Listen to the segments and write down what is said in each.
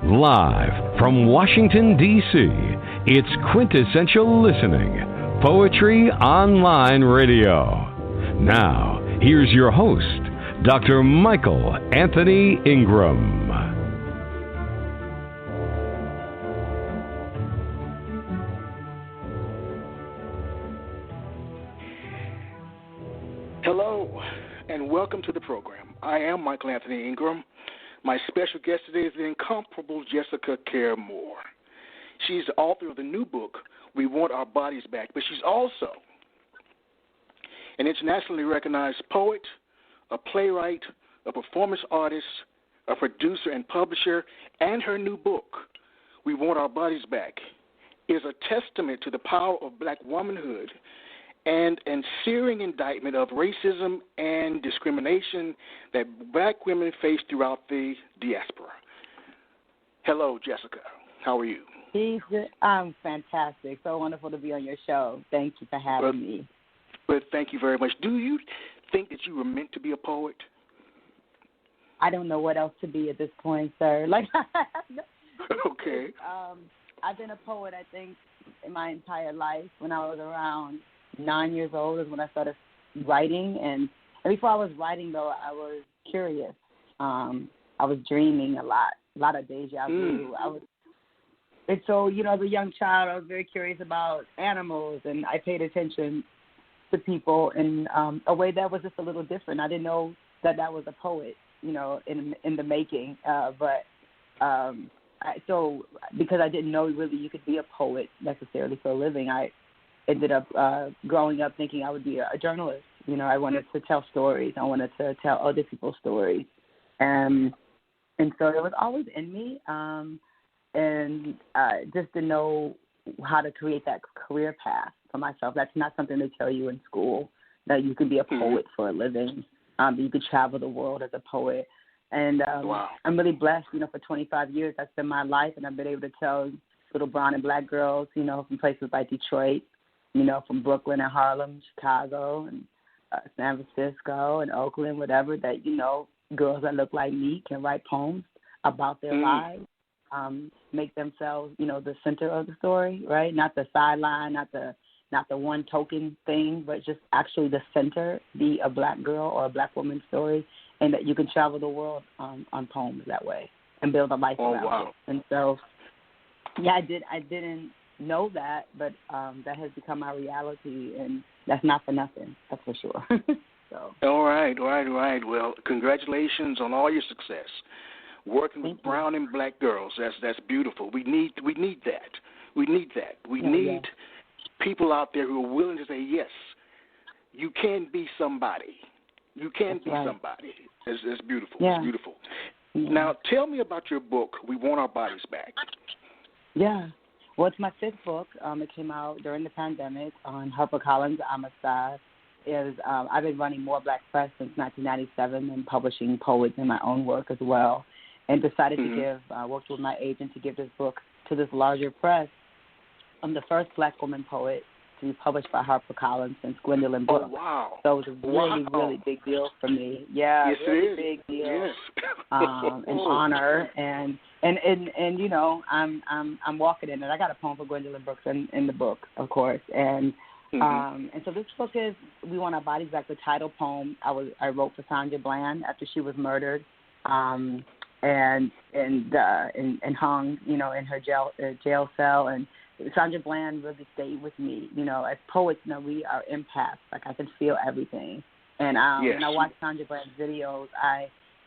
Live from Washington, D.C., it's Quintessential Listening, Poetry Online Radio. Now, here's your host, Dr. Michael Anthony Ingram. Hello, and welcome to the program. I am Michael Anthony Ingram. My special guest today is the incomparable Jess Care Moore. She's the author of the new book, We Want Our Bodies Back, but she's also an internationally recognized poet, a playwright, a performance artist, a producer and publisher, and her new book, We Want Our Bodies Back, is a testament to the power of black womanhood and a searing indictment of racism and discrimination that black women face throughout the diaspora. Hello, Jessica. How are you? I'm fantastic. So wonderful to be on your show. Thank you for having me. But thank you very much. Do you think that you were meant to be a poet? I don't know what else to be at this point, sir. Okay. I've been a poet, I think, in my entire life. When I was around 9 years old is when I started writing. And before I was writing, though, I was curious. I was dreaming a lot of deja vu. And so, as a young child, I was very curious about animals, and I paid attention to people in a way that was just a little different. I didn't know that was a poet, in the making. So because I didn't know really you could be a poet necessarily for a living, I ended up growing up thinking I would be a journalist. I wanted to tell stories. I wanted to tell other people's stories. And so it was always in me. And just to know how to create that career path for myself. That's not something they tell you in school, that you could be a poet for a living. You could travel the world as a poet. And wow. I'm really blessed, for 25 years that's been my life, and I've been able to tell little brown and black girls, from places like Detroit, from Brooklyn and Harlem, Chicago, and San Francisco and Oakland, whatever, that, girls that look like me can write poems about their lives, make themselves, the center of the story, right? Not the sideline, not the one token thing, but just actually the center, be a black girl or a black woman's story, and that you can travel the world on poems that way and build a life around it. And so, I didn't know that, but that has become my reality, and that's not for nothing, that's for sure. So. All right. Well, congratulations on all your success. Working with brown and black girls, that's beautiful. We need that. We need people out there who are willing to say, yes, you can be somebody. You can be somebody. It's beautiful. Yeah. It's beautiful. Yeah. Now, tell me about your book, We Want Our Bodies Back. Yeah. Well, it's my fifth book. It came out during the pandemic on HarperCollins, Amistad. I've been running More Black Press since 1997 and publishing poets in my own work as well, and decided to worked with my agent to give this book to this larger press. I'm the first black woman poet to be published by HarperCollins since Gwendolyn Brooks. Oh, wow. So it was a really, really big deal for me. Yeah, yes, really it is. Big deal. Yes. An honor, and I'm walking in it. I got a poem for Gwendolyn Brooks in the book, of course, and so this book is We Want Our Bodies Back. The title poem I wrote for Sandra Bland after she was murdered, and hung, in her jail cell. And Sandra Bland really stayed with me. As poets, we are empaths. Like, I can feel everything. And when I watched Sandra Bland's videos,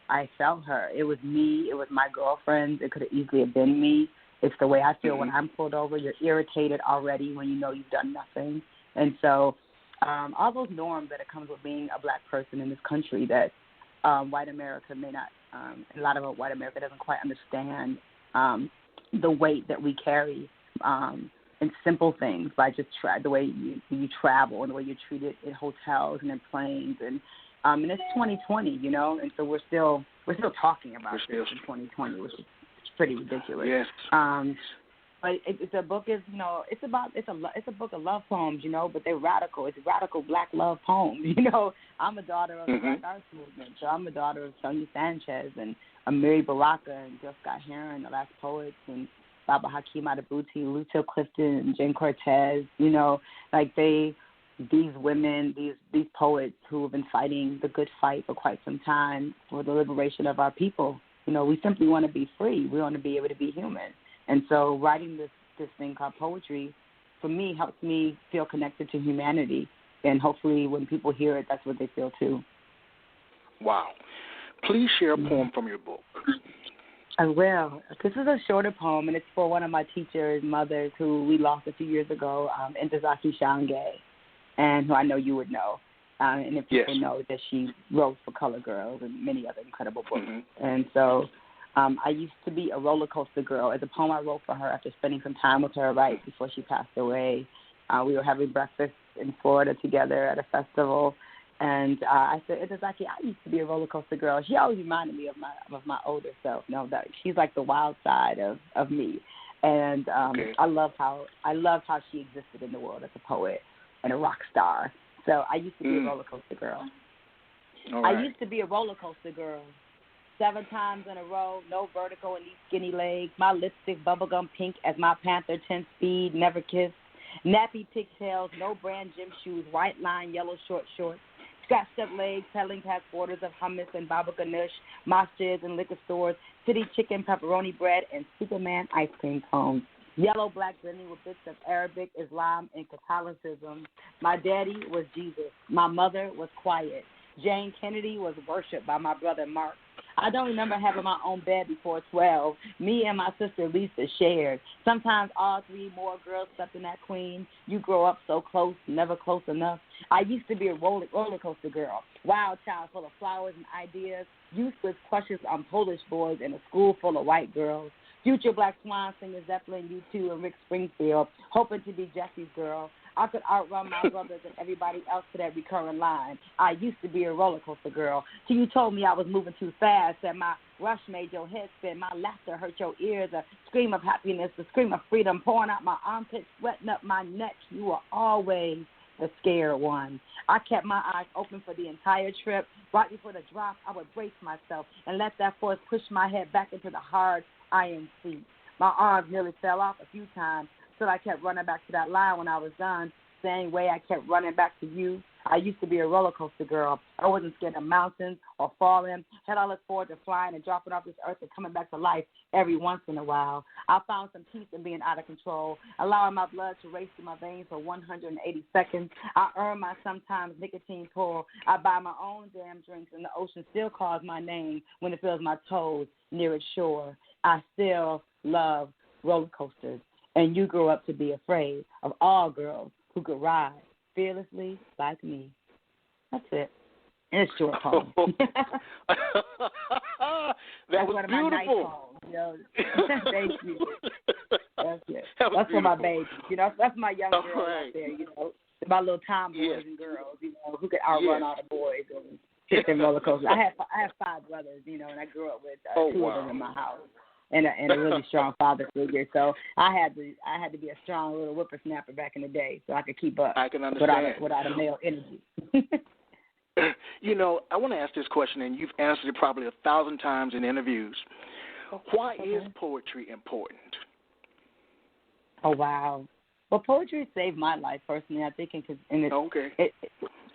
I felt her. It was me. It was my girlfriends. It could have easily have been me. It's the way I feel when I'm pulled over. You're irritated already when you know you've done nothing. And so all those norms that it comes with being a black person in this country that white America may not, a lot of white America doesn't quite understand the weight that we carry in simple things, by just the way you travel and the way you're treated in hotels and in planes. And it's 2020, and so we're still talking about this in 2020, which is pretty ridiculous. Yes. But the book is, it's a book of love poems, but they're radical. It's radical Black love poems, I'm a daughter of the Black Arts Movement, so I'm a daughter of Sonia Sanchez and Amiri Baraka and Jill Scott Heron, the last poets, and Baba Hakeem Adabuti, Lucille Clifton, and Jane Cortez, these women, these poets who have been fighting the good fight for quite some time for the liberation of our people. We simply want to be free. We want to be able to be human. And so writing this thing called poetry, for me, helps me feel connected to humanity. And hopefully when people hear it, that's what they feel too. Wow. Please share a poem from your book. I will. This is a shorter poem, and it's for one of my teachers' mothers who we lost a few years ago, Ntozake Shange, and who I know you would know. And if people know that she wrote for Color Girls and many other incredible books. And so I used to be a roller coaster girl. As a poem I wrote for her after spending some time with her right before she passed away. We were having breakfast in Florida together at a festival, and I said, Ntozake, I used to be a roller coaster girl. She always reminded me of my older self. That she's like the wild side of me, and I love how she existed in the world as a poet and a rock star. So I used to be a roller coaster girl. Right. I used to be a roller coaster girl. 7 times in a row, no vertical in these skinny legs. My lipstick bubblegum pink as my Panther 10 speed, never kissed. Nappy pigtails, no brand gym shoes, white line, yellow short shorts. Scratched up legs, peddling past borders of hummus and baba ganoush, mosques and liquor stores, city chicken, pepperoni bread, and Superman ice cream cones. Yellow black blending with bits of Arabic, Islam, and Catholicism. My daddy was Jesus. My mother was quiet. Jane Kennedy was worshipped by my brother Mark. I don't remember having my own bed before 12. Me and my sister Lisa shared. Sometimes all 3 more girls slept in that queen. You grow up so close, never close enough. I used to be a roller coaster girl, wild child full of flowers and ideas, useless crushes on Polish boys in a school full of white girls. Future Black Swan singer Zeppelin, U2, and Rick Springfield, hoping to be Jesse's girl. I could outrun my brothers and everybody else to that recurring line. I used to be a roller coaster girl. Till you told me I was moving too fast, that my rush made your head spin, my laughter hurt your ears, a scream of happiness, a scream of freedom pouring out my armpits, sweating up my neck. You were always the scared one. I kept my eyes open for the entire trip. Right before the drop, I would brace myself and let that force push my head back into the hard iron seat. My arms nearly fell off a few times, so I kept running back to that line when I was done. Same way I kept running back to you. I used to be a roller coaster girl. I wasn't scared of mountains or falling. Had I looked forward to flying and dropping off this earth and coming back to life every once in a while. I found some peace in being out of control, allowing my blood to race through my veins for 180 seconds. I earn my sometimes nicotine pull. I buy my own damn drinks, and the ocean still calls my name when it feels my toes near its shore. I still love roller coasters, and you grew up to be afraid of all girls who could ride fearlessly like me. That's it. And it's short poem. That was one of beautiful. My nice poems, Thank you. That's it. That's for my babies. That's my young girls out there, my little tomboys and girls, who could outrun all the boys and sit in roller coasters. I have 5 brothers, and I grew up with 2 of them in my house. And a really strong father figure, so I had to be a strong little whippersnapper back in the day, so I could keep up. I can understand without a male energy. I want to ask this question, and you've answered it probably 1,000 times in interviews. Why is poetry important? Oh wow! Well, poetry saved my life personally. I think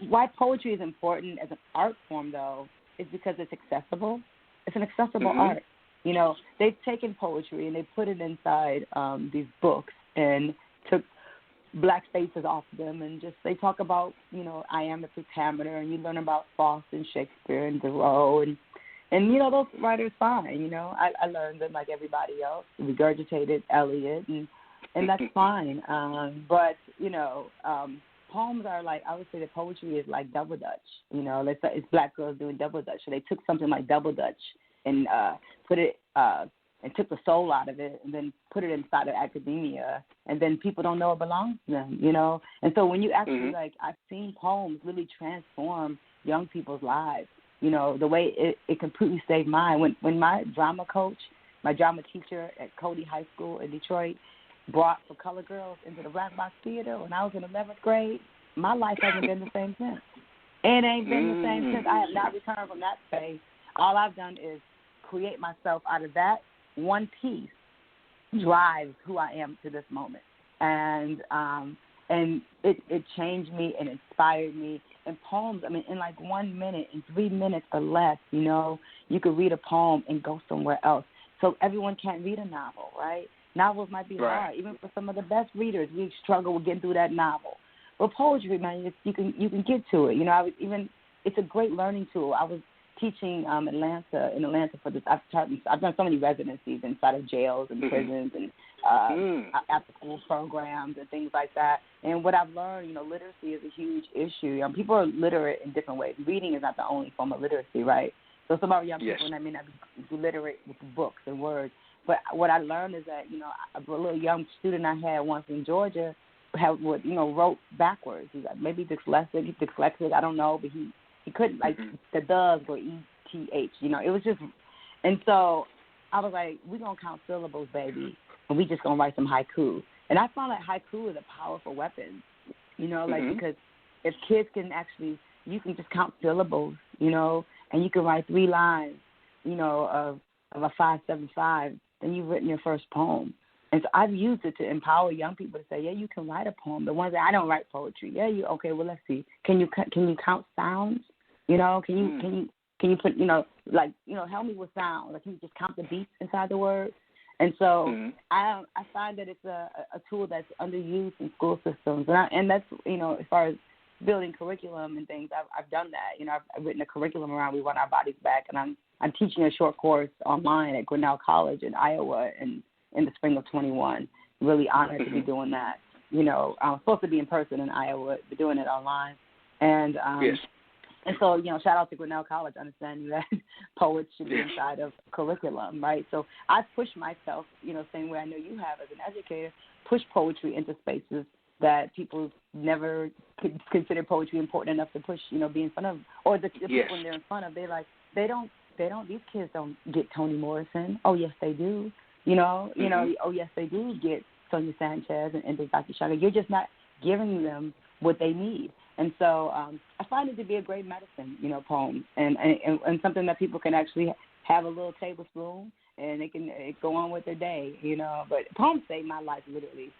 why poetry is important as an art form, though, is because it's accessible. It's an accessible art. They've taken poetry and they put it inside these books and took black faces off of them and just they talk about, iambic pentameter, and you learn about Faust and Shakespeare and Thoreau and those writers fine. I learned them like everybody else, regurgitated Eliot and that's fine. But poems are like, I would say that poetry is like double dutch. It's black girls doing double dutch. So they took something like double dutch and put it and took the soul out of it and then put it inside of academia, and then people don't know it belongs to them, And so when you actually, I've seen poems really transform young people's lives, the way it completely saved mine. When my drama coach, my drama teacher at Cody High School in Detroit, brought for Color Girls into the Black Box Theater when I was in 11th grade, my life hasn't been the same since. It ain't been the same since. I have not returned from that space. All I've done is create myself out of that. One piece drives who I am to this moment. And it changed me and inspired me. And poems, I mean, in like 1 minute, in 3 minutes or less, you know, you could read a poem and go somewhere else. So everyone can't read a novel, right? Novels might be hard. Even for some of the best readers, we struggle with getting through that novel. But poetry, man, you can get to it. You know, it's a great learning tool. I was teaching in Atlanta for this. I've done so many residencies inside of jails and prisons and after-school programs and things like that. And what I've learned, you know, literacy is a huge issue. People are literate in different ways. Reading is not the only form of literacy, right? So some of our young people may not be literate with books and words. But what I learned is that, you know, a little young student I had once in Georgia wrote backwards. He's like maybe dyslexic, I don't know, but he couldn't, like, the does were ETH, you know. It was just, and so I was like, we're going to count syllables, baby, and we just going to write some haiku. And I found that haiku is a powerful weapon, you know, like, because if kids can actually, you can just count syllables, you know, and you can write 3 lines, you know, of a 575, then you've written your first poem. And so I've used it to empower young people to say, yeah, you can write a poem. The ones that I don't write poetry. Yeah, okay, well, let's see. Can you count sounds? You know, can you put, you know, like, you know, help me with sound. Like, can you just count the beats inside the word? And so I find that it's a tool that's underused in school systems. And that's, you know, as far as building curriculum and things, I've done that. You know, I've written a curriculum around We Want Our Bodies Back, and I'm teaching a short course online at Grinnell College in Iowa in the spring of 21. Really honored to be doing that. You know, I'm supposed to be in person in Iowa, but doing it online. And and so, you know, shout out to Grinnell College, understanding that poets should be inside of curriculum, right? So I push myself, you know, same way I know you have as an educator, push poetry into spaces that people never could consider poetry important enough to push, you know, be in front of, or the people they're in front of, these kids don't get Toni Morrison. Oh, yes, they do. You know, oh, yes, they do get Sonia Sanchez and Dr. Shaka. You're just not giving them what they need. And so I find it to be a great medicine, you know, poems, and something that people can actually have a little tablespoon and they can go on with their day, you know. But poems save my life, literally.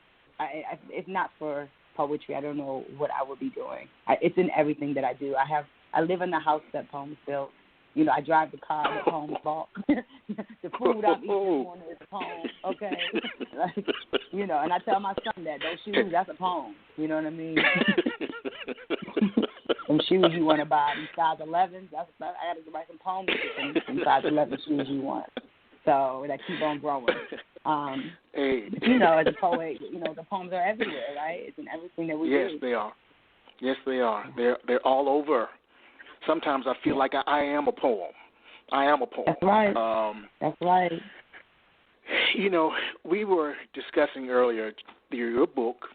If not for poetry, I don't know what I would be doing. It's in everything that I do. I live in the house that poems built. You know, I drive the car that poems bought. The food I'm eating this morning is a poem, okay? Like, you know, and I tell my son that, those shoes, that's a poem. You know what I mean? Some shoes you want to buy, these size 11s, I got to write some poems with some size 11 shoes you want. So that keep on growing. You know, as a poet, you know, the poems are everywhere, right? It's in everything that we do. Yes, they are. Yes, they are. They're all over. Sometimes I feel like I am a poem. I am a poem. That's right. That's right. You know, we were discussing earlier your book,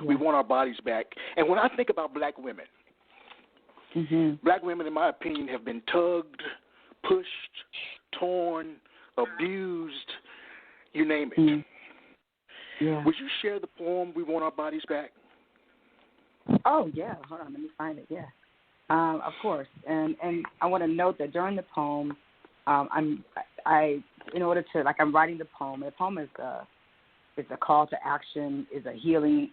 We Want Our Bodies Back. And when I think about black women, black women, in my opinion, have been tugged, pushed, torn, abused, you name it. Yeah. Would you share the poem, We Want Our Bodies Back? Oh, yeah. Hold on. Let me find it. Yeah. Of course, and I want to note that during the poem, I'm writing the poem. The poem is a call to action, is a healing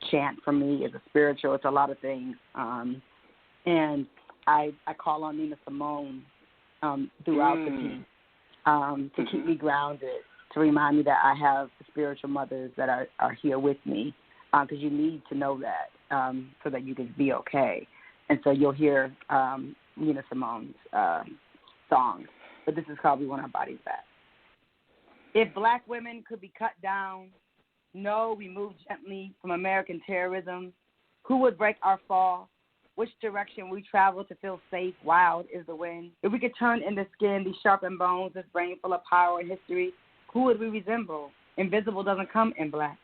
chant for me, is a spiritual. It's a lot of things, and I call on Nina Simone throughout the piece to keep me grounded, to remind me that I have spiritual mothers that are here with me, because you need to know that so that you can be okay. And so you'll hear Nina Simone's song, but this is called We Want Our Bodies Back. If black women could be cut down, no, we move gently from American terrorism. Who would break our fall? Which direction we travel to feel safe? Wild is the wind. If we could turn in the skin these sharpened bones, this brain full of power and history, who would we resemble? Invisible doesn't come in black.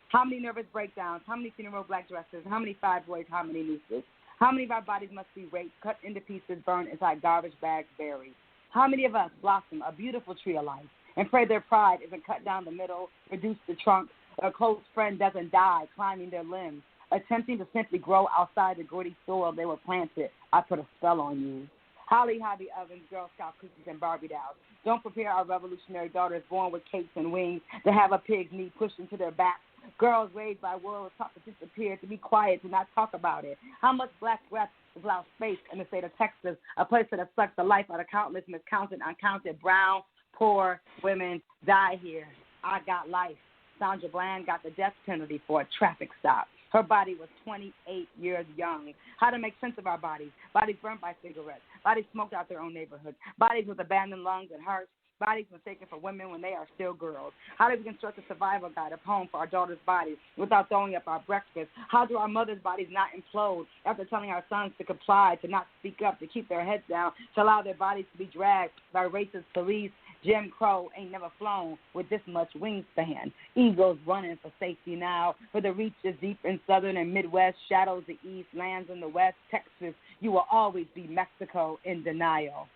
How many nervous breakdowns? How many funeral black dresses? How many fibroids? How many nooses? How many of our bodies must be raped, cut into pieces, burned inside garbage bags, buried? How many of us blossom a beautiful tree of life and pray their pride isn't cut down the middle, reduced to trunk, or a close friend doesn't die climbing their limbs, attempting to simply grow outside the gritty soil they were planted. I put a spell on you. Holly hobby ovens, Girl Scout cookies, and Barbie dolls. Don't prepare our revolutionary daughters born with capes and wings to have a pig's knee pushed into their backs. Girls raised by world taught to disappear, to be quiet, to not talk about it. How much black breath is allowed space in the state of Texas, a place that sucks the life out of countless miscounted, uncounted brown, poor women die here. I got life. Sandra Bland got the death penalty for a traffic stop. Her body was 28 years young. How to make sense of our bodies. Bodies burned by cigarettes. Bodies smoked out their own neighborhoods. Bodies with abandoned lungs and hearts. Bodies mistaken for women when they are still girls. How do we construct a survival guide, a poem for our daughters' bodies without throwing up our breakfast? How do our mothers' bodies not implode after telling our sons to comply, to not speak up, to keep their heads down, to allow their bodies to be dragged by racist police? Jim Crow ain't never flown with this much wingspan. Eagles running for safety now, for the reach is deep in southern and Midwest, shadows the east, lands in the west. Texas, you will always be Mexico in denial.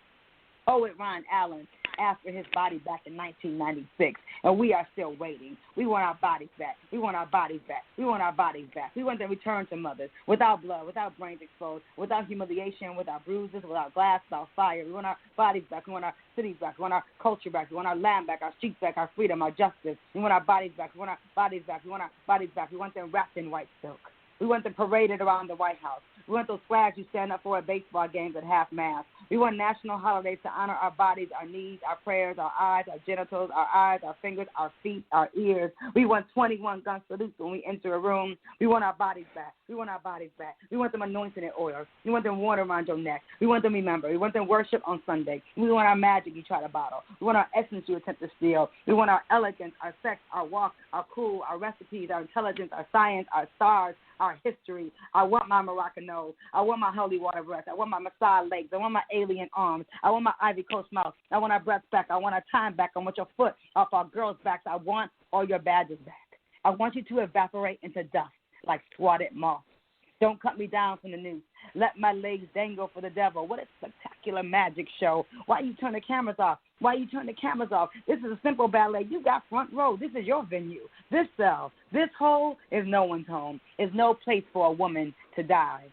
Poet Ron Allen asked for his body back in 1996, and we are still waiting. We want our bodies back. We want our bodies back. We want our bodies back. We want them returned to mothers, without blood, without brains exposed, without humiliation, without bruises, without glass, without fire. We want our bodies back. We want our cities back. We want our culture back. We want our land back, our streets back, our freedom, our justice. We want our bodies back. We want our bodies back. We want our bodies back. We want them wrapped in white silk. We want them paraded around the White House. We want those flags you stand up for at baseball games at half-mast. We want national holidays to honor our bodies, our needs, our prayers, our eyes, our genitals, our eyes, our fingers, our feet, our ears. We want 21 gun salutes when we enter a room. We want our bodies back. We want our bodies back. We want them anointed in oil. We want them water around your neck. We want them remembered. We want them worship on Sunday. We want our magic you try to bottle. We want our essence you attempt to steal. We want our elegance, our sex, our walk, our cool, our recipes, our intelligence, our science, our stars, our history. I want my Moroccan nose. I want my holy water breath. I want my Messiah legs. I want my alien arms. I want my Ivy Coast mouth. I want our breath back. I want our time back. I want your foot off our girls' backs. I want all your badges back. I want you to evaporate into dust like swatted moths. Don't cut me down from the noose. Let my legs dangle for the devil. What a spectacular magic show. Why you turn the cameras off? Why you turn the cameras off? This is a simple ballet. You got front row. This is your venue. This cell, this hole is no one's home. It's no place for a woman to die.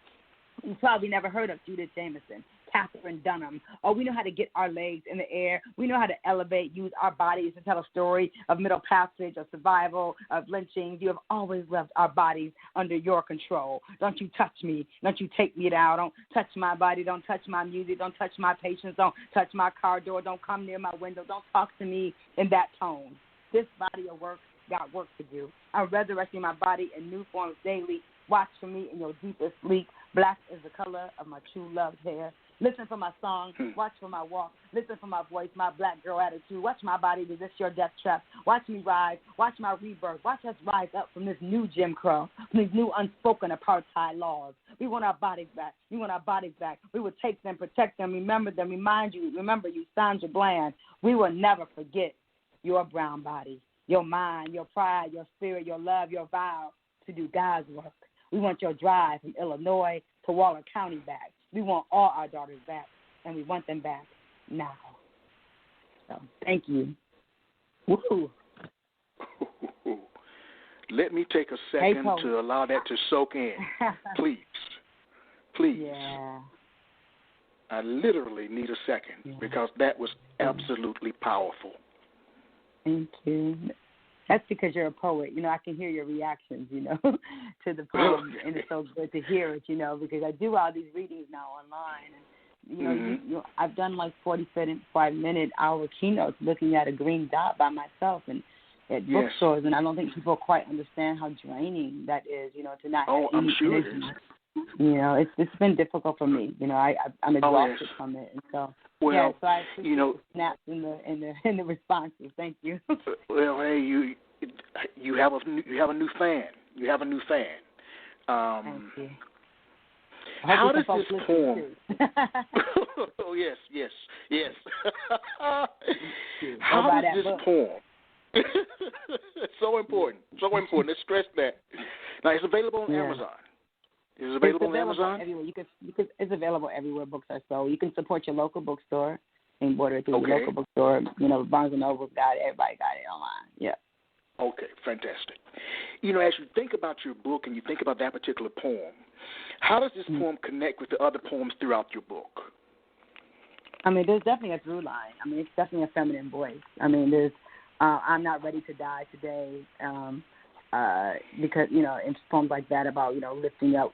You probably never heard of Judith Jameson, Catherine Dunham. Oh, we know how to get our legs in the air. We know how to elevate, use our bodies to tell a story of middle passage, of survival, of lynchings. You have always left our bodies under your control. Don't you touch me. Don't you take me down. Don't touch my body. Don't touch my music. Don't touch my patience. Don't touch my car door. Don't come near my window. Don't talk to me in that tone. This body of work got work to do. I'm resurrecting my body in new forms daily. Watch for me in your deepest sleep. Black is the color of my true love's hair. Listen for my song. Watch for my walk. Listen for my voice, my black girl attitude. Watch my body resist your death trap. Watch me rise. Watch my rebirth. Watch us rise up from this new Jim Crow, from these new unspoken apartheid laws. We want our bodies back. We want our bodies back. We will take them, protect them, remember them, remember you, Sandra Bland. We will never forget your brown body, your mind, your pride, your spirit, your love, your vow to do God's work. We want your drive from Illinois to Waller County back. We want all our daughters back, and we want them back now. So, thank you. Woo-hoo. Let me take a second to allow that to soak in. Please. Yeah. I literally need a second because that was absolutely powerful. Thank you. That's because you're a poet. You know, I can hear your reactions, you know, to the poem, and it's so good to hear it, you know, because I do all these readings now online. And, you know, I've done like 45-minute hour keynotes looking at a green dot by myself and at bookstores, and I don't think people quite understand how draining that is, you know, to not have I'm sure it is. You know, it's been difficult for me. You know, I'm exhausted from it, and so. Well, so I appreciate the snaps in the responses. Thank you. Well, hey, you have a new fan. You have a new fan. Thank you. How does this poem? Oh yes. How does this poem? It's so important. Let's stress that. Now it's available on Amazon. Is it available on Amazon? Everywhere. It's available everywhere books are sold. You can support your local bookstore and order it through the local bookstore. Barnes & Noble's got it. Everybody got it online. Yeah. Okay, fantastic. As you think about your book and you think about that particular poem, how does this poem connect with the other poems throughout your book? There's definitely a through line. It's definitely a feminine voice. There's I'm Not Ready to Die Today, because, in poems like that about, lifting up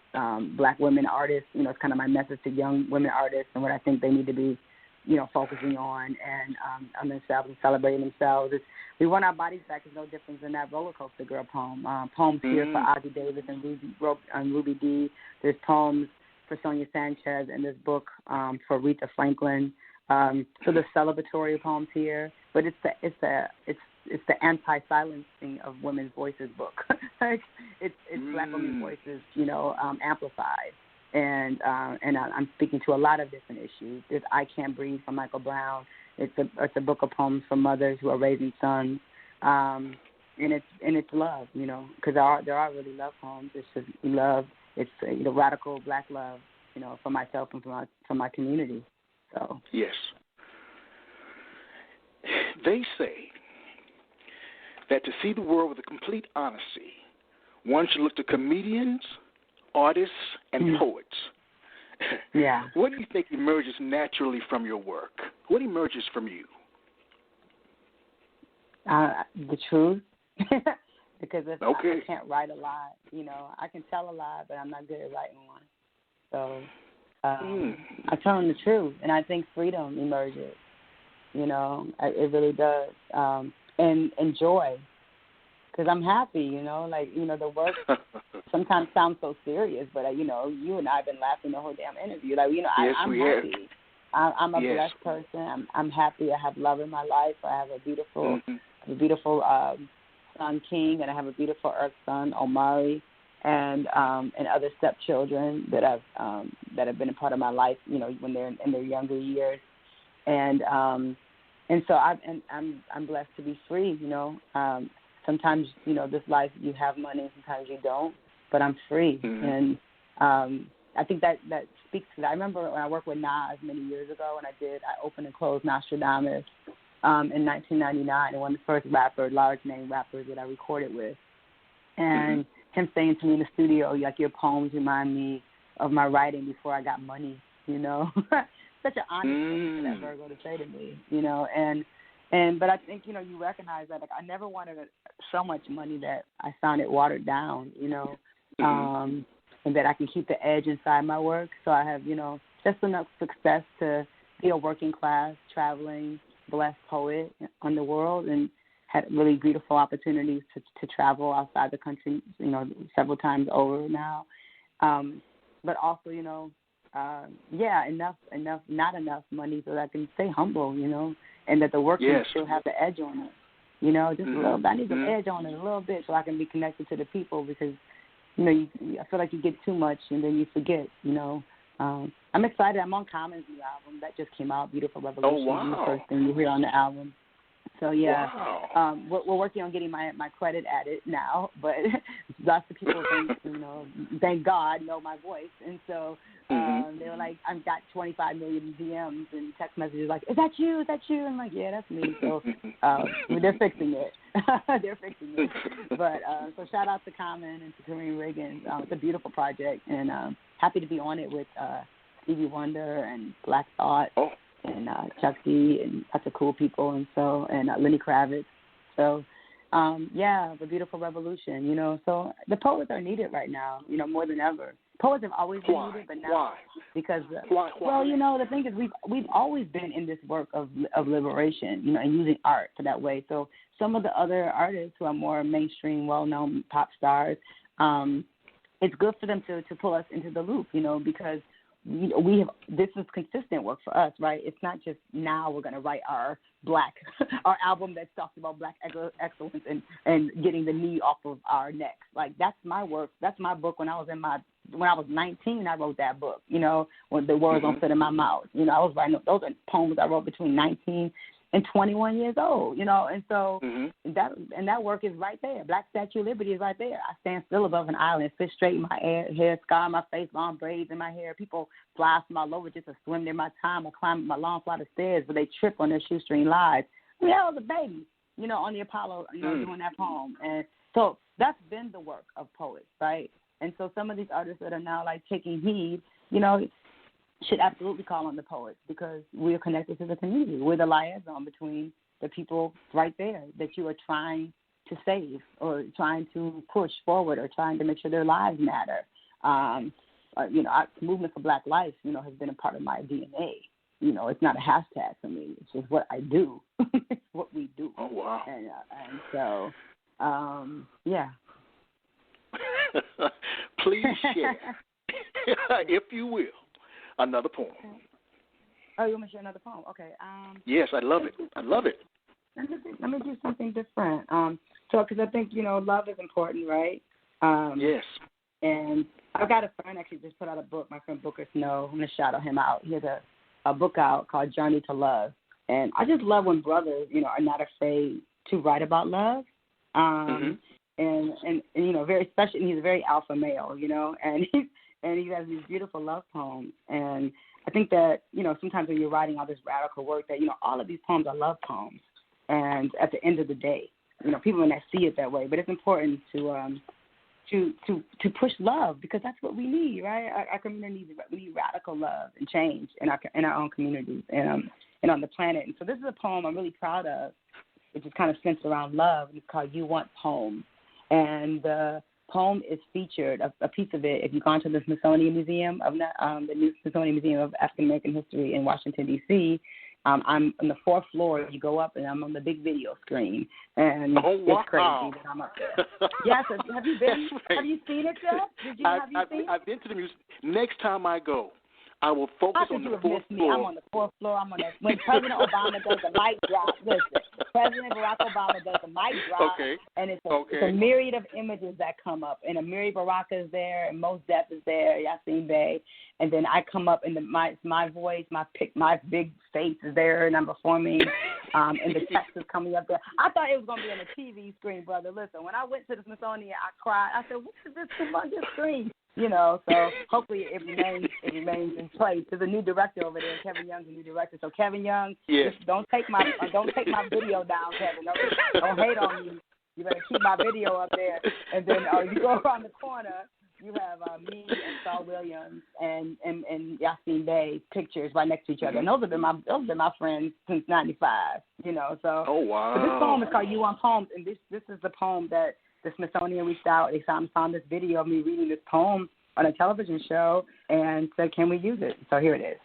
black women artists, it's kind of my message to young women artists and what I think they need to be, focusing on and on themselves and celebrating themselves. We Want Our Bodies Back is no different than that Roller Coaster Girl poem. Poems here for Ozzie Davis and Ruby Dee. There's poems for Sonia Sanchez in this book for Aretha Franklin. So there's celebratory poems here, but it's the anti-silencing of women's voices book. it's black women's voices, amplified. And I'm speaking to a lot of different issues. There's I Can't Breathe from Michael Brown. It's a book of poems for mothers who are raising sons. And it's love, because there are really love poems. It's just love. It's radical black love, for myself and for my community. So yes, they say that to see the world with a complete honesty, one should look to comedians, artists, and poets. Yeah. What do you think emerges naturally from your work? What emerges from you? The truth. Because I can't write a lot. I can tell a lie, but I'm not good at writing one. So I tell them the truth, and I think freedom emerges. It really does. And joy, because I'm happy. The work sometimes sounds so serious, but you and I have been laughing the whole damn interview. Yes, I'm happy. I'm a blessed person. I'm happy. I have love in my life. I have a beautiful, son King, and I have a beautiful earth son Omari, and other stepchildren that have been a part of my life. When they're in their younger years, and so I'm blessed to be free. Sometimes this life you have money, sometimes you don't, but I'm free, and I think that speaks to that. I remember when I worked with Nas many years ago, and I opened and closed Nostradamus in 1999, and one of the first large name rappers that I recorded with, and him saying to me in the studio, your poems remind me of my writing before I got money, Such an honest thing for that Virgo to say to me, but I think, you recognize that, I never wanted so much money that I found it watered down, and that I can keep the edge inside my work. So I have, just enough success to be a working class, traveling, blessed poet on the world, and had really beautiful opportunities to travel outside the country, several times over now. But also, not enough money so that I can stay humble, and that the work can still have the edge on it. Just a little bit. I need some edge on it a little bit so I can be connected to the people, because, I feel like you get too much and then you forget, I'm excited. I'm on Common's new album that just came out, Beautiful Revolution. Oh, wow. The first thing you hear on the album. So, yeah, wow. We're working on getting my credit added now, but lots of people thank God, know my voice. And so they were like, I've got 25 million DMs and text messages like, is that you? And I'm like, yeah, that's me. So they're fixing it. But so shout out to Common and to Kareem Riggins. It's a beautiful project, and happy to be on it with Stevie Wonder and Black Thought. Oh. And Chuck D and lots of cool people, and Lenny Kravitz. So, the beautiful revolution, So the poets are needed right now, more than ever. Poets have always been needed, but now Why? Because Why? Well, the thing is, we've always been in this work of liberation, and using art for that way. So some of the other artists who are more mainstream, well-known pop stars, it's good for them to pull us into the loop, because this is consistent work for us, right? It's not just now we're going to write our album that talks about black excellence and getting the knee off of our necks. Like, that's my work. That's my book. When I was 19, I wrote that book, when the words don't fit in my mouth. I was writing, those are poems I wrote between 19 and 21 years old, and so that work is right there. Black Statue of Liberty is right there. I stand still above an island, sit straight in my hair, scar in my face, long braids in my hair. People fly from all over just to swim near my time or climb my long flight of stairs, but they trip on their shoestring lies. I mean, I was a baby, on the Apollo, doing that poem. And so that's been the work of poets, right? And so some of these artists that are now, like, taking heed, should absolutely call on the poets because we are connected to the community. We're the liaison between the people right there that you are trying to save or trying to push forward or trying to make sure their lives matter. Movement for Black Life, has been a part of my DNA. It's not a hashtag for me. It's just what I do. It's what we do. Oh, wow. And so, yeah. Please share, if you will, another poem. Oh, you want me to share another poem? Okay. Yes, I love it. I love it. Let me do something different. Because I think, love is important, right? Yes. And I've got a friend actually just put out a book, my friend Booker Snow. I'm going to shout him out. He has a book out called Journey to Love. And I just love when brothers, are not afraid to write about love. And very special. He's a very alpha male, and he has these beautiful love poems. And I think that, sometimes when you're writing all this radical work that, all of these poems are love poems. And at the end of the day, people may not see it that way, but it's important to push love because that's what we need, right? Our community need radical love and change in our own communities and on the planet. And so this is a poem I'm really proud of, which is kind of centered around love, and it's called You Want Poem. And the poem is featured, a piece of it, if you've gone to the Smithsonian Museum, the new Smithsonian Museum of African American History in Washington, D.C., I'm on the fourth floor. You go up, and I'm on the big video screen. And it's crazy that I'm up there. Yes, have you been? Right. Have you seen it, Jeff? Have you seen it? I've been to the museum. Next time I go, I will focus on the fourth floor. I'm on the fourth floor. When President Obama does the mic drop, listen, President Barack Obama does the mic drop, and it's a myriad of images that come up. And Amiri Baraka is there, and Mos Def is there, Yassine Bey, and then I come up, and my voice, my big face is there, and I'm performing, and the text is coming up there. I thought it was going to be on a TV screen, brother. Listen, when I went to the Smithsonian, I cried. I said, what is this humongous screen? So hopefully it remains in place. There's a new director over there. Kevin Young's a new director. So Kevin Young, just don't take my video down, Kevin. Don't hate on me. You better keep my video up there. And then you go around the corner, you have me and Saul Williams and Yassine Bey pictures right next to each other. And those have been my friends since '95. So. Oh wow. But this poem is called You Want Poems, and this is the poem that the Smithsonian reached out. They found this video of me reading this poem on a television show and said, can we use it? So here it is.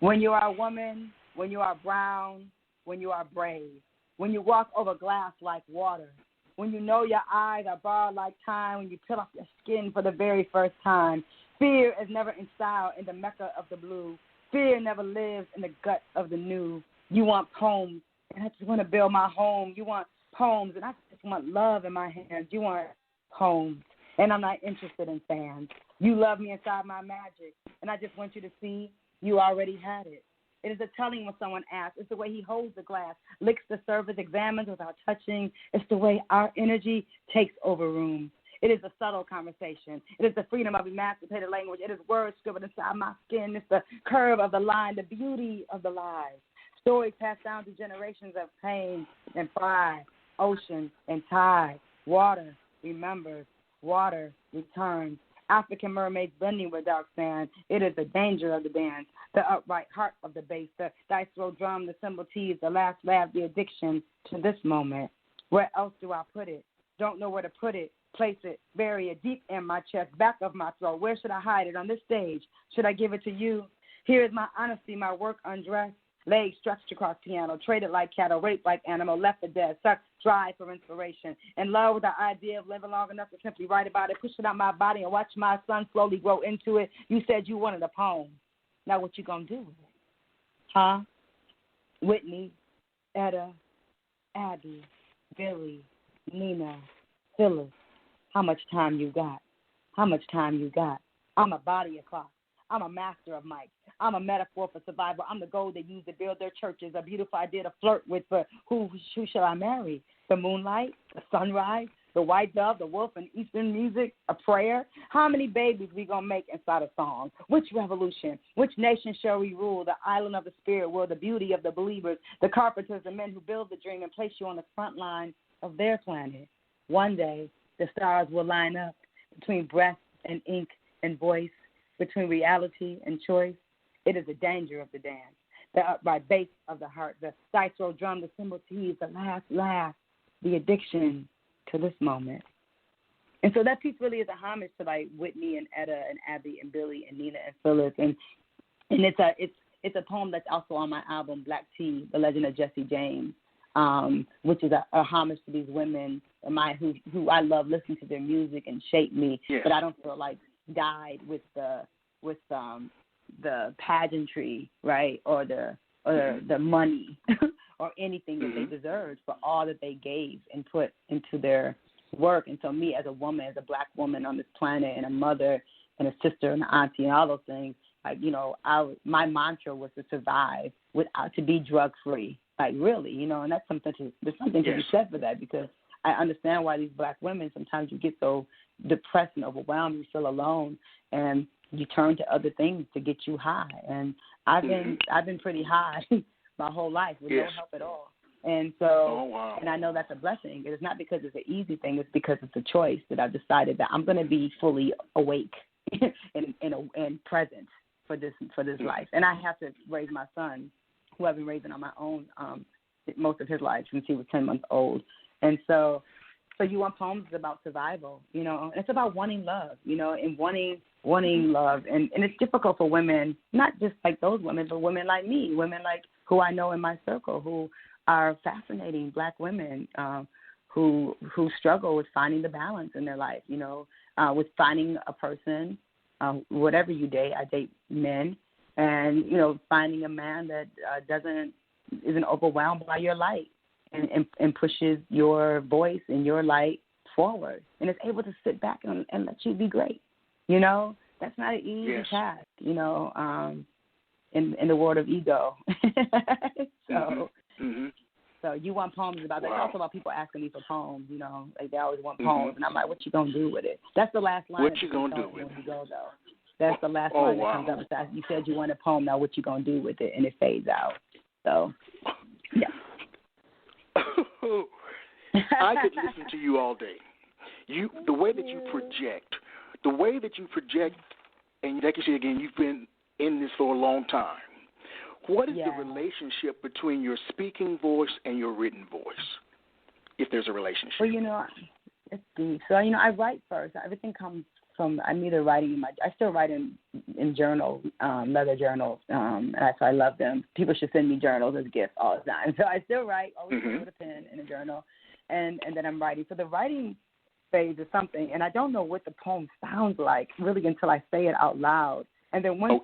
When you are a woman, when you are brown, when you are brave, when you walk over glass like water, when you know your eyes are barred like time, when you peel off your skin for the very first time, fear is never in style in the Mecca of the blue. Fear never lives in the gut of the new. You want poems, and I just want to build my home. You want poems, and I just want love in my hands. You want poems, and I'm not interested in fans. You love me inside my magic, and I just want you to see you already had it. It is a telling when someone asks. It's the way he holds the glass, licks the surface, examines without touching. It's the way our energy takes over rooms. It is a subtle conversation. It is the freedom of emancipated language. It is words scribbled inside my skin. It's the curve of the line, the beauty of the lies. Stories passed down to generations of pain and pride. Ocean and tide, water remembers, water returns. African mermaids blending with dark sand. It is the danger of the dance, the upright heart of the bass, the dice roll drum, the cymbal tease, the last laugh, the addiction to this moment. Where else do I put it? Don't know where to put it. Place it, bury it deep in my chest, back of my throat. Where should I hide it? On this stage? Should I give it to you? Here is my honesty, my work undressed. Legs stretched across piano, traded like cattle, raped like animal, left for dead, sucked dry for inspiration. In love with the idea of living long enough to simply write about it, push it out my body and watch my son slowly grow into it. You said you wanted a poem. Now what you gonna do with it? Huh? Whitney, Etta, Abby, Billy, Nina, Phyllis. How much time you got? How much time you got? I'm a body of clock. I'm a master of mics. I'm a metaphor for survival. I'm the gold they use to build their churches, a beautiful idea to flirt with, but who shall I marry? The moonlight, the sunrise, the white dove, the wolf, and Eastern music, a prayer? How many babies we going to make inside a song? Which revolution? Which nation shall we rule? The island of the spirit will, the beauty of the believers, the carpenters, the men who build the dream and place you on the front line of their planet. One day, the stars will line up between breath and ink and voice, between reality and choice. It is the danger of the dance, the upright bass of the heart, the dice-roll drum, the cymbal tease, the last laugh, the addiction to this moment. And so that piece really is a homage to like Whitney and Etta and Abby and Billy and Nina and Phyllis, and it's a poem that's also on my album Black Tea, The Legend of Jesse James, which is a homage to these women who I love listening to their music and shaped me, but I don't feel like died with the pageantry, right, or the money or anything that they deserved for all that they gave and put into their work. And so me as a woman, as a black woman on this planet, and a mother and a sister and an auntie and all those things, like, you know, my mantra was to survive to be drug free, like really, you know, and that's there's something to be said for that, because I understand why these black women, sometimes you get so depressed and overwhelmed, you feel alone, and you turn to other things to get you high. And I've been pretty high my whole life with no help at all. And so, and I know that's a blessing. It's not because it's an easy thing. It's because it's a choice that I've decided that I'm going to be fully awake and present for this life. And I have to raise my son, who I've been raising on my own most of his life since he was 10 months old. And so You Want Poems is about survival, you know. It's about wanting love, you know, and wanting love. And it's difficult for women, not just like those women, but women like me, women like who I know in my circle, who are fascinating black women who struggle with finding the balance in their life, you know, with finding a person, whatever you date. I date men, and, you know, finding a man that isn't overwhelmed by your light. And pushes your voice and your light forward, and is able to sit back and let you be great. You know, that's not an easy task, you know, in the world of ego. So You Want Poems is about that. It's also about people asking me for poems, you know, like they always want poems, and I'm like, what you going to do with it? That's the last line. What you going to do with it? That's the last line that comes up. You said you want a poem, now what you going to do with it? And it fades out. So, yeah. I could listen to you all day. The way that you project, and like you say again, you've been in this for a long time. What is the relationship between your speaking voice and your written voice, if there's a relationship? Well, you know, it's deep. So, you know, I write first. Everything comes from, I'm either writing I still write in journals, leather journals, and so I love them. People should send me journals as gifts all the time. So I still write, always with a pen in a journal, and then I'm writing. So the writing phase is something, and I don't know what the poem sounds like really until I say it out loud. And then once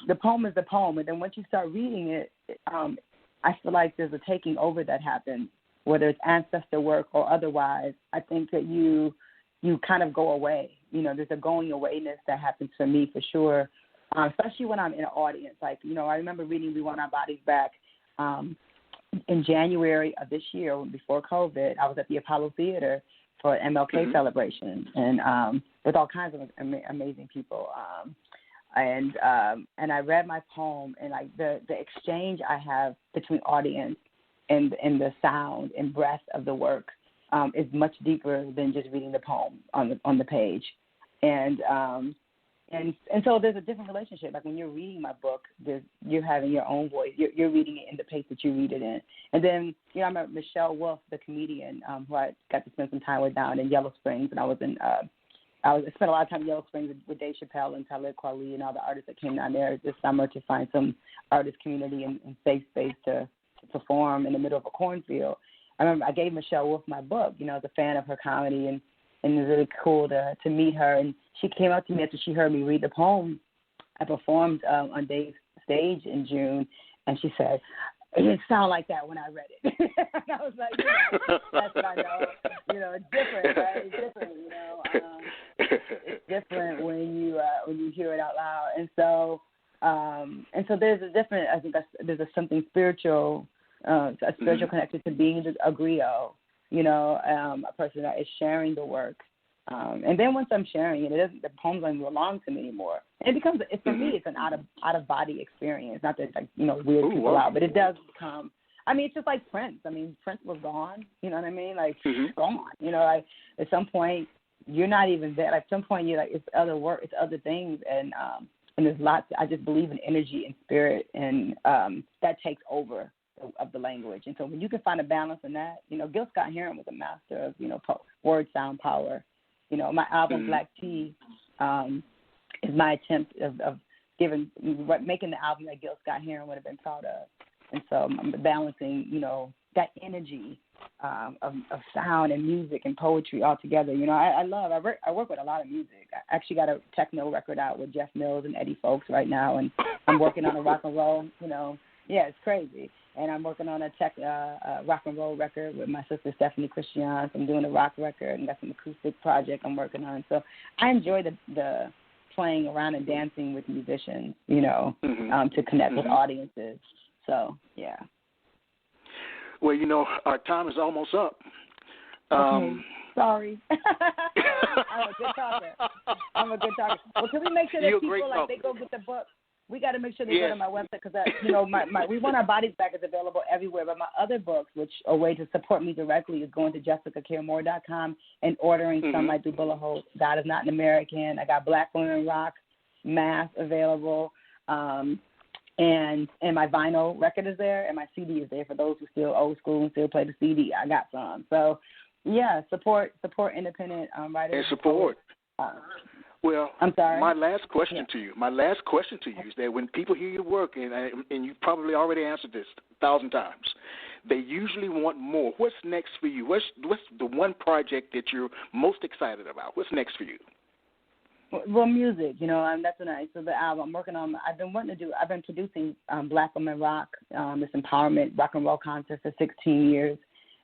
the poem is the poem, and then once you start reading it, I feel like there's a taking over that happens, whether it's ancestor work or otherwise. I think that you kind of go away. You know, there's a going awayness that happens for me for sure, especially when I'm in an audience. Like, you know, I remember reading We Want Our Bodies Back in January of this year, before COVID. I was at the Apollo Theater for MLK celebration, and with all kinds of amazing people. And I read my poem, and like the exchange I have between audience and the sound and breath of the work is much deeper than just reading the poem on the page, and so there's a different relationship. Like when you're reading my book, you're having your own voice. You're reading it in the pace that you read it in. And then, you know, I remember Michelle Wolf, the comedian, who I got to spend some time with down in Yellow Springs, and I spent a lot of time in Yellow Springs with Dave Chappelle and Talib Kweli and all the artists that came down there this summer to find some artist community and safe space to perform in the middle of a cornfield. I remember I gave Michelle Wolf my book, you know, as a fan of her comedy, and it was really cool to meet her. And she came up to me after she heard me read the poem. I performed on Dave's stage in June, and she said, it didn't sound like that when I read it. And I was like, that's what I know. You know, it's different, right? It's different, you know. It's different when you hear it out loud. so there's a different, I think there's something spiritual, a spiritual connection to being a griot, a person that is sharing the work. And then once I'm sharing it, the poems don't belong to me anymore. And for me, it's an out of body experience. Not that weird people out, but it does become. I mean, it's just like Prince. I mean, Prince was gone. You know what I mean? Like gone. Like at some point you're not even there. Like at some point you're like it's other work, it's other things, and there's lots. I just believe in energy and spirit, and that takes over of the language. And so when you can find a balance in that, Gil Scott-Heron was a master of word, sound, power. My album Black Tea is my attempt of making the album that Gil Scott-Heron would have been proud of. And so I'm balancing, that energy of sound and music and poetry all together. I work with a lot of music. I actually got a techno record out with Jeff Mills and Eddie Fowlkes right now, and I'm working on a rock and roll. Yeah, it's crazy. And I'm working on a rock and roll record with my sister Stephanie Christian. I'm doing a rock record and got some acoustic project I'm working on. So I enjoy the playing around and dancing with musicians, to connect with audiences. So, yeah. Well, our time is almost up. Sorry. I'm a good talker. Well, can we make sure that people, they go get the book? We got to make sure they go to my website because, We Want Our Bodies Back is available everywhere. But my other books, which a way to support me directly is going to jessicacaremore.com and ordering some like Do Bullet Holes, God Is Not an American. I got Black Women Rock, Math available. And my vinyl record is there, and my CD is there for those who still old school and still play the CD. I got some. So, yeah, support independent writers. And support. Well, I'm sorry. My last question to you is that when people hear your work, and you probably already answered this 1,000 times, they usually want more. What's next for you? What's the one project that you're most excited about? What's next for you? Well, music, that's so the album I'm working on. I've been producing Black Women Rock, this empowerment rock and roll concert for 16 years,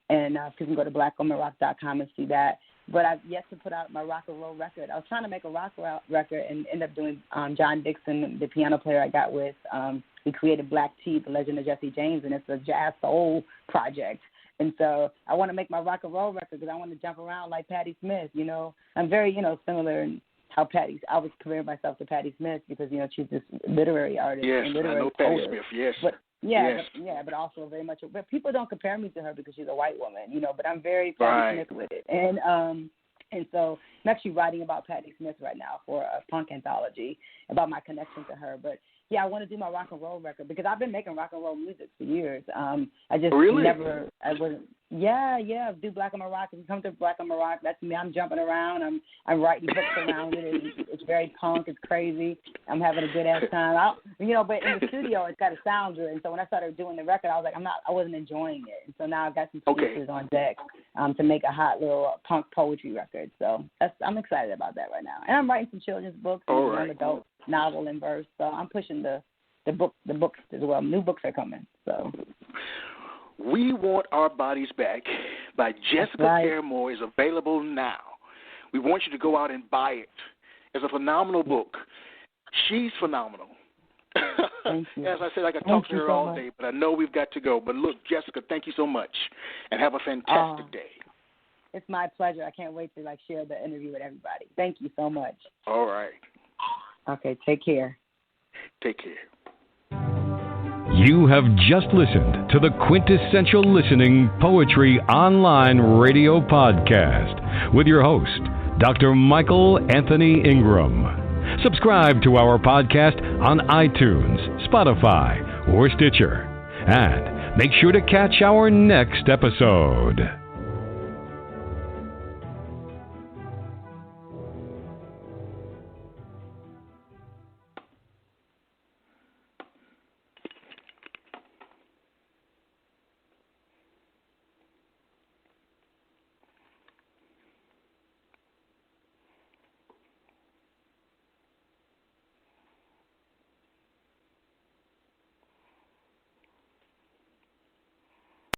and people can go to blackwomenrock.com and see that. But I've yet to put out my rock and roll record. I was trying to make a rock record and end up doing John Dixon, the piano player I got with. We created Black Tea, The Legend of Jesse James, and it's a jazz soul project. And so I want to make my rock and roll record because I want to jump around like Patti Smith. I'm very, similar in how I was comparing myself to Patti Smith because, she's this literary artist. Yes, and literary I know Patti Smith, yes. But, but also very much. But people don't compare me to her because she's a white woman, But I'm very Patti Smith with it, and so I'm actually writing about Patti Smith right now for a punk anthology about my connection to her. But yeah, I want to do my rock and roll record because I've been making rock and roll music for years. I just never. I wasn't. Yeah. Do Black Women Rock. If you come to Black Women Rock, that's me. I'm jumping around. I'm writing books around it. It's very punk. It's crazy. I'm having a good ass time. But in the studio, it's got to sound good. And so when I started doing the record, I was like, I wasn't enjoying it. And so now I've got some pieces on deck to make a hot little punk poetry record. So I'm excited about that right now. And I'm writing some children's books and young adult novel in verse. So I'm pushing the books as well. New books are coming. So. We Want Our Bodies Back by Jessica Care Moore is available now. We want you to go out and buy it. It's a phenomenal book. She's phenomenal. Thank you. As I said, I could talk to her all day, but I know we've got to go. But look, Jessica, thank you so much, and have a fantastic day. It's my pleasure. I can't wait to share the interview with everybody. Thank you so much. All right. Okay, take care. Take care. You have just listened to the Quintessential Listening Poetry Online Radio Podcast with your host, Dr. Michael Anthony Ingram. Subscribe to our podcast on iTunes, Spotify, or Stitcher. And make sure to catch our next episode.